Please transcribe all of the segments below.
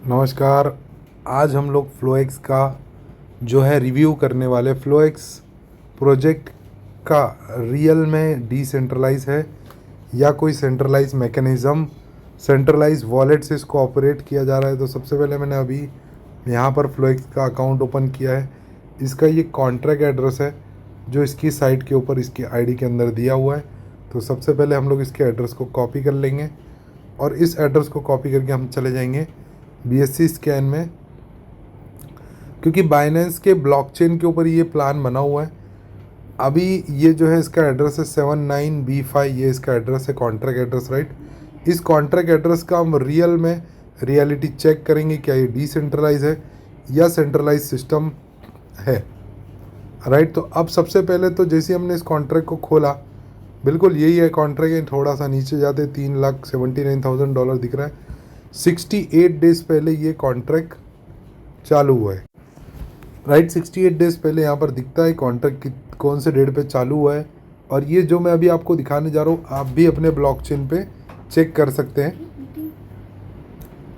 नमस्कार। आज हम लोग फ्लोएक्स का जो है रिव्यू करने वाले। फ्लोएक्स प्रोजेक्ट का रियल में डिसेंट्रलाइज है या कोई सेंट्रलाइज मैकेनिज़्म, सेंट्रलाइज वॉलेट से इसको ऑपरेट किया जा रहा है। तो सबसे पहले मैंने अभी यहाँ पर फ्लोएक्स का अकाउंट ओपन किया है। इसका ये कॉन्ट्रैक्ट एड्रेस है जो इसकी साइट के ऊपर इसकी आईडी के अंदर दिया हुआ है। तो सबसे पहले हम लोग इसके एड्रेस को कॉपी कर लेंगे और इस एड्रेस को कॉपी करके हम चले जाएंगे BSC स्कैन में, क्योंकि बाइनेंस के ब्लॉकचेन के ऊपर ये प्लान बना हुआ है। अभी ये जो है इसका एड्रेस है 79B5, ये इसका एड्रेस है कॉन्ट्रैक्ट एड्रेस, राइट। इस कॉन्ट्रैक्ट एड्रेस का हम रियल में रियलिटी चेक करेंगे, क्या ये डिसेंट्रलाइज है या सेंट्रलाइज सिस्टम है, राइट। तो अब सबसे पहले तो जैसे हमने इस कॉन्ट्रैक्ट को खोला, बिल्कुल यही है कॉन्ट्रैक्ट। थोड़ा सा नीचे जाते $3,79,000 दिख रहा है। 68 डेज़ पहले ये कॉन्ट्रैक्ट चालू हुआ है, राइट। 68 डेज़ पहले यहाँ पर दिखता है कॉन्ट्रैक्ट कौन से डेट पे चालू हुआ है। और ये जो मैं अभी आपको दिखाने जा रहा हूँ, आप भी अपने ब्लॉकचेन पे चेक कर सकते हैं,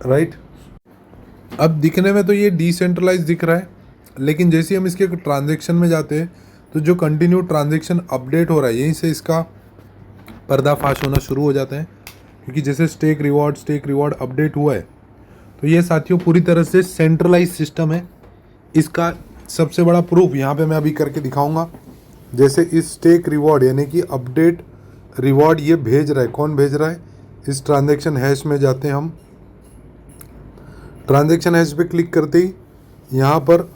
राइट। अब दिखने में तो ये डिसेंट्रलाइज दिख रहा है, लेकिन जैसे हम इसके ट्रांजेक्शन में जाते हैं तो जो कंटिन्यू ट्रांजेक्शन अपडेट हो रहा है, यहीं से इसका पर्दाफाश होना शुरू हो जाता है। क्योंकि जैसे स्टेक रिवॉर्ड अपडेट हुआ है, तो ये साथियों पूरी तरह से सेंट्रलाइज सिस्टम है। इसका सबसे बड़ा प्रूफ यहाँ पे मैं अभी करके दिखाऊंगा। जैसे इस स्टेक रिवॉर्ड यानी कि अपडेट रिवॉर्ड ये भेज रहा है, कौन भेज रहा है? इस ट्रांजैक्शन हैश में जाते हैं हम। ट्रांजैक्शन हैश पे क्लिक करते ही यहाँ पर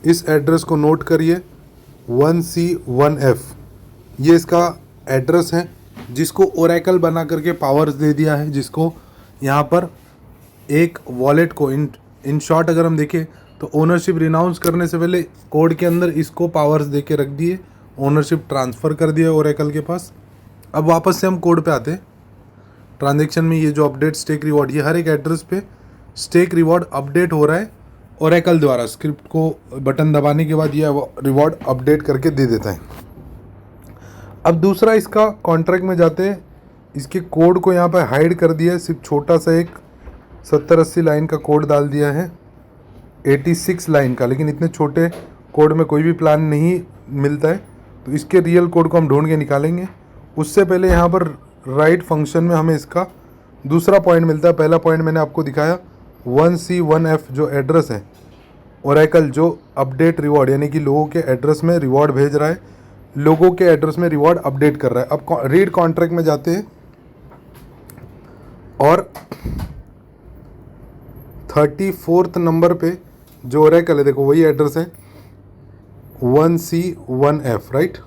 इस एड्रेस को नोट करिए, 1C1F, ये इसका एड्रेस है जिसको ओरेकल बना करके पावर्स दे दिया है, जिसको यहाँ पर एक वॉलेट को इन शॉर्ट अगर हम देखें तो ओनरशिप रिनाउंस करने से पहले कोड के अंदर इसको पावर्स दे के रख दिए, ओनरशिप ट्रांसफ़र कर दिया ओरेकल के पास। अब वापस से हम कोड पे आते हैं। ट्रांजेक्शन में ये जो अपडेट स्टेक रिवॉर्ड, ये हर एक एड्रेस पे स्टेक रिवॉर्ड अपडेट हो रहा है ओरेकल द्वारा। स्क्रिप्ट को बटन दबाने के बाद ये रिवॉर्ड अपडेट करके दे देता है। अब दूसरा इसका कॉन्ट्रैक्ट में जाते हैं, इसके कोड को यहाँ पर हाइड कर दिया है। सिर्फ छोटा सा एक 70-80 लाइन का कोड डाल दिया है, 86 लाइन का, लेकिन इतने छोटे कोड में कोई भी प्लान नहीं मिलता है। तो इसके रियल कोड को हम ढूंढ के निकालेंगे। उससे पहले यहाँ पर राइट फंक्शन में हमें इसका दूसरा पॉइंट मिलता है। पहला पॉइंट मैंने आपको दिखाया, 1C1F जो एड्रेस है ओरेकल, जो अपडेट रिवॉर्ड यानी कि लोगों के एड्रेस में रिवॉर्ड भेज रहा है, लोगों के एड्रेस में रिवॉर्ड अपडेट कर रहा है। अब रीड कॉन्ट्रैक्ट में जाते हैं और 34th नंबर पे जो ओरेकल है, देखो वही एड्रेस है 1C1F, राइट।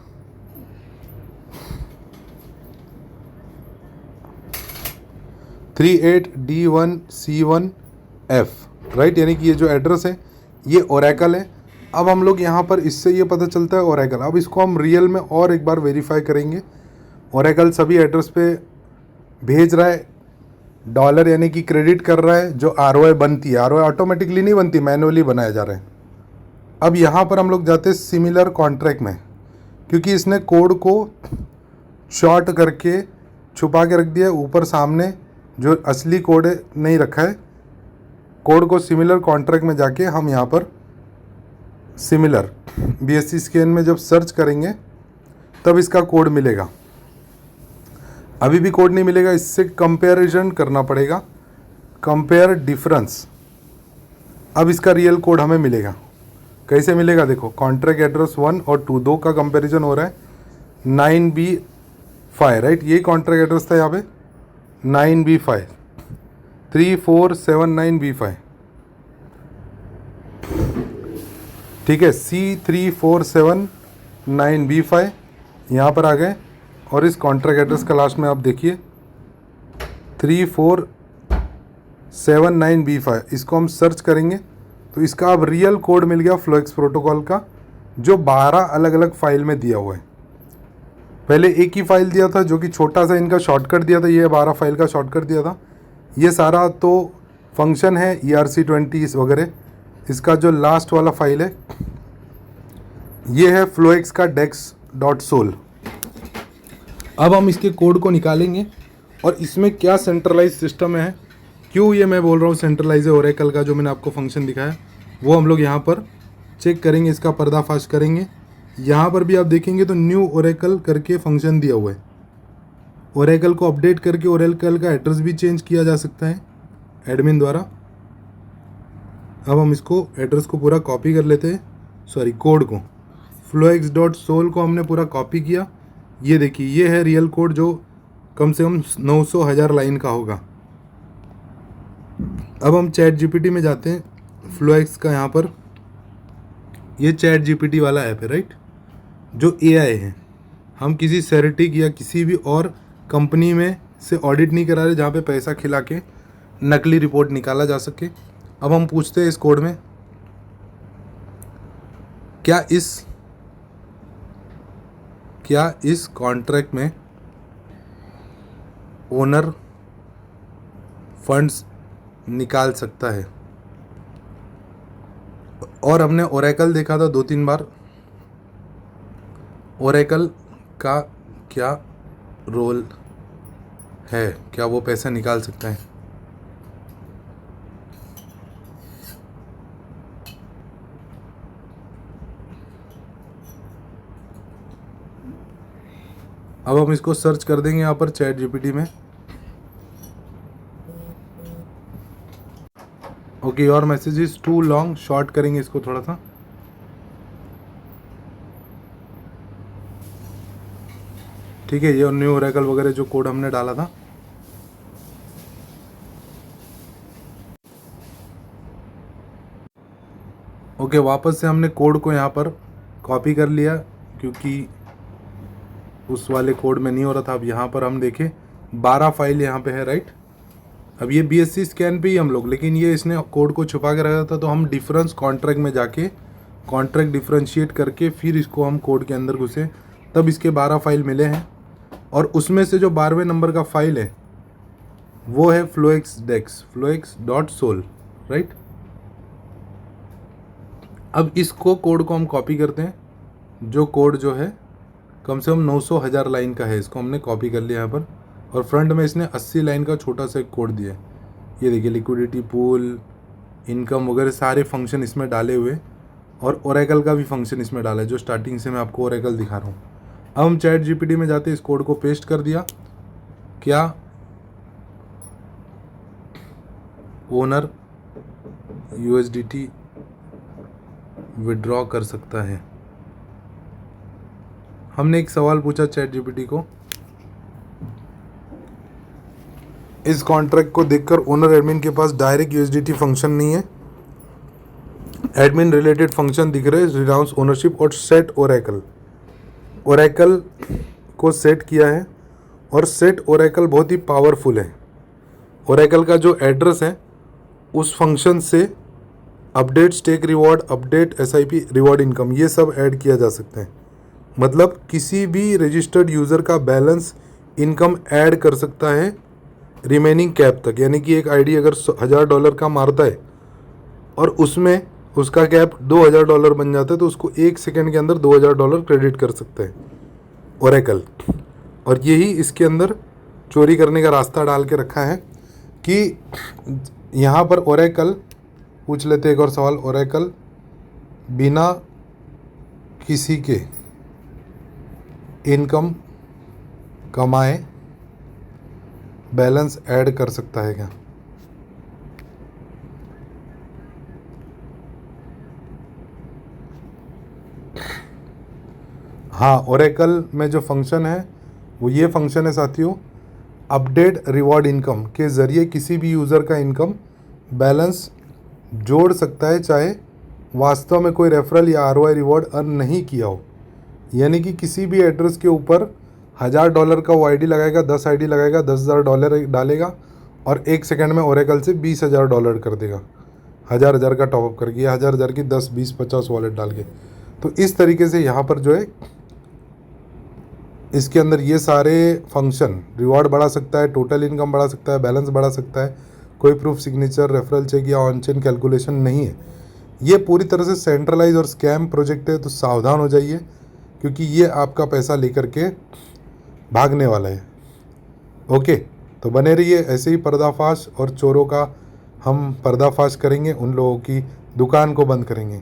$38D1C1F, राइट, यानी कि ये जो एड्रेस है ये ओरेकल है। अब हम लोग यहाँ पर इससे ये पता चलता है ओरेकल। अब इसको हम रियल में और एक बार वेरीफाई करेंगे। ओरेकल सभी एड्रेस पे भेज रहा है डॉलर, यानी कि क्रेडिट कर रहा है। जो ROI बनती है, ROI ऑटोमेटिकली नहीं बनती, मैनुअली बनाया जा रहा है। अब यहाँ पर हम लोग जाते हैं सिमिलर कॉन्ट्रैक्ट में, क्योंकि इसने कोड को शॉर्ट करके छुपा के रख दिया है। ऊपर सामने जो असली कोड है नहीं रखा है। कोड को सिमिलर कॉन्ट्रैक्ट में जाके हम यहाँ पर सिमिलर BSC स्कैन में जब सर्च करेंगे तब इसका कोड मिलेगा। अभी भी कोड नहीं मिलेगा, इससे कंपैरिजन करना पड़ेगा, कंपेयर डिफरेंस। अब इसका रियल कोड हमें मिलेगा। कैसे मिलेगा? देखो, कॉन्ट्रैक्ट एड्रेस 1 और 2 दो का कंपैरिजन हो रहा है। 9B5, राइट, यही कॉन्ट्रैक्ट एड्रेस था यहाँ पे, 9B5, 3479B5, ठीक है। C3479B5 यहाँ पर आ गए। और इस कॉन्ट्रैक्ट एड्रेस का लास्ट में आप देखिए 3479B5, इसको हम सर्च करेंगे तो इसका अब रियल कोड मिल गया फ्लोएक्स प्रोटोकॉल का, जो 12 अलग अलग फाइल में दिया हुआ है। पहले एक ही फाइल दिया था जो कि छोटा सा इनका शॉर्टकट दिया था, ये 12 फाइल का शॉर्टकट दिया था। ये सारा तो फंक्शन है ERC20 वगैरह। इसका जो लास्ट वाला फाइल है ये है फ्लोएक्स का dex.sol। अब हम इसके कोड को निकालेंगे और इसमें क्या सेंट्रलाइज सिस्टम है क्यों ये मैं बोल रहा हूँ सेंट्रलाइज है ओरेकल का, जो मैंने आपको फंक्शन दिखाया वो हम लोग यहाँ पर चेक करेंगे, इसका पर्दाफाश करेंगे। यहाँ पर भी आप देखेंगे तो न्यू ओरेकल करके फंक्शन दिया हुआ है। ओरेकल को अपडेट करके ओरेकल का एड्रेस भी चेंज किया जा सकता है एडमिन द्वारा। अब हम इसको एड्रेस को पूरा कॉपी कर लेते हैं, सॉरी कोड को। floex.sol को हमने पूरा कॉपी किया। ये देखिए ये है रियल कोड जो कम से कम 900,000 लाइन का होगा। अब हम चैट जीपीटी में जाते हैं। फ्लोएक्स का यहाँ पर ये चैट जीपीटी वाला ऐप है राइट, जो एआई है। हम किसी सेरेटिक या किसी भी और कंपनी में से ऑडिट नहीं करा रहे जहाँ पे पैसा खिला के नकली रिपोर्ट निकाला जा सके। अब हम पूछते हैं इस कोड में, क्या इस कॉन्ट्रैक्ट में ओनर फंड्स निकाल सकता है। और हमने ओरेकल देखा था 2-3 बार। ओरेकल का क्या रोल है, क्या वो पैसा निकाल सकता है? अब हम इसको सर्च कर देंगे यहाँ पर चैट जीपीटी में। Okay, your message is too long, short करेंगे इसको थोड़ा सा। ठीक है, ये न्यू ओरेकल वगैरह जो कोड हमने डाला था। ओके, वापस से हमने कोड को यहाँ पर कॉपी कर लिया क्योंकि उस वाले कोड में नहीं हो रहा था। अब यहाँ पर हम देखें 12 फाइल यहाँ पे है राइट। अब ये BSC स्कैन पे ही हम लोग, लेकिन ये इसने कोड को छुपा के रखा था, तो हम डिफरेंस कॉन्ट्रैक्ट में जाके कॉन्ट्रैक्ट डिफ्रेंशिएट करके फिर इसको हम कोड के अंदर घुसे, तब इसके 12 फाइल मिले हैं। और उसमें से जो 12वें नंबर का फाइल है वो है floex.sol राइट। अब इसको कोड को हम कॉपी करते हैं, जो कोड जो है कम से कम 900,000 लाइन का है, इसको हमने कॉपी कर लिया यहाँ पर। और फ्रंट में इसने 80 लाइन का छोटा सा एक कोड दिया है। ये देखिए लिक्विडिटी पूल, इनकम वगैरह सारे फंक्शन इसमें डाले हुए, और ओरेकल का भी फंक्शन इसमें डाला है, जो स्टार्टिंग से मैं आपको ओरेकल दिखा रहा हूँ। अब हम चैट जीपीटी में जाते, इस कोड को पेस्ट कर दिया। क्या ओनर USDT विड्रॉ कर सकता है? हमने एक सवाल पूछा चैट जीपीटी को। इस कॉन्ट्रैक्ट को देखकर ओनर एडमिन के पास डायरेक्ट USDT फंक्शन नहीं है, एडमिन रिलेटेड फंक्शन दिख रहे हैं, रिनाउंस ओनरशिप और सेट ओरेकल। ओरेकल को सेट किया है, और सेट ओरेकल बहुत ही पावरफुल है। ओरेकल का जो एड्रेस है उस फंक्शन से update stake reward, update SIP reward income, ये सब ऐड किया जा सकता है। मतलब किसी भी रजिस्टर्ड यूज़र का बैलेंस इनकम ऐड कर सकता है रिमेनिंग कैप तक। यानी कि एक आईडी अगर $1,000 का मारता है और उसमें उसका कैप $2,000 बन जाता है, तो उसको 1 सेकेंड के अंदर $2,000 क्रेडिट कर सकता है ओरेकल। और यही इसके अंदर चोरी करने का रास्ता डाल के रखा है कि यहाँ पर ओरेकल, पूछ लेते एक और सवाल, ओरेकल बिना किसी के इनकम कमाए बैलेंस ऐड कर सकता है क्या? हाँ, ओरेकल में जो फंक्शन है वो ये फंक्शन है साथियों, अपडेट रिवॉर्ड इनकम के ज़रिए किसी भी यूज़र का इनकम बैलेंस जोड़ सकता है, चाहे वास्तव में कोई रेफरल या ROI रिवॉर्ड अर्न नहीं किया हो। यानी कि किसी भी एड्रेस के ऊपर $1,000 का वो ID लगाएगा, 10 ID लगाएगा, $10,000 डालेगा, और 1 सेकंड में ओरेकल से $20,000 कर देगा, 1,000 का टॉपअप करके, 1,000 की 10, 20, 50 वॉलेट डाल के। तो इस तरीके से यहाँ पर जो है इसके अंदर ये सारे फंक्शन रिवॉर्ड बढ़ा सकता है, टोटल इनकम बढ़ा सकता है, बैलेंस बढ़ा सकता है। कोई प्रूफ सिग्नेचर, रेफरल चेक या ऑन चेन कैलकुलेशन नहीं है। ये पूरी तरह से सेंट्रलाइज और स्कैम प्रोजेक्ट है, तो सावधान हो जाइए, क्योंकि ये आपका पैसा लेकर के भागने वाला है। ओके। तो बने रहिए, ऐसे ही पर्दाफाश और चोरों का हम पर्दाफाश करेंगे, उन लोगों की दुकान को बंद करेंगे।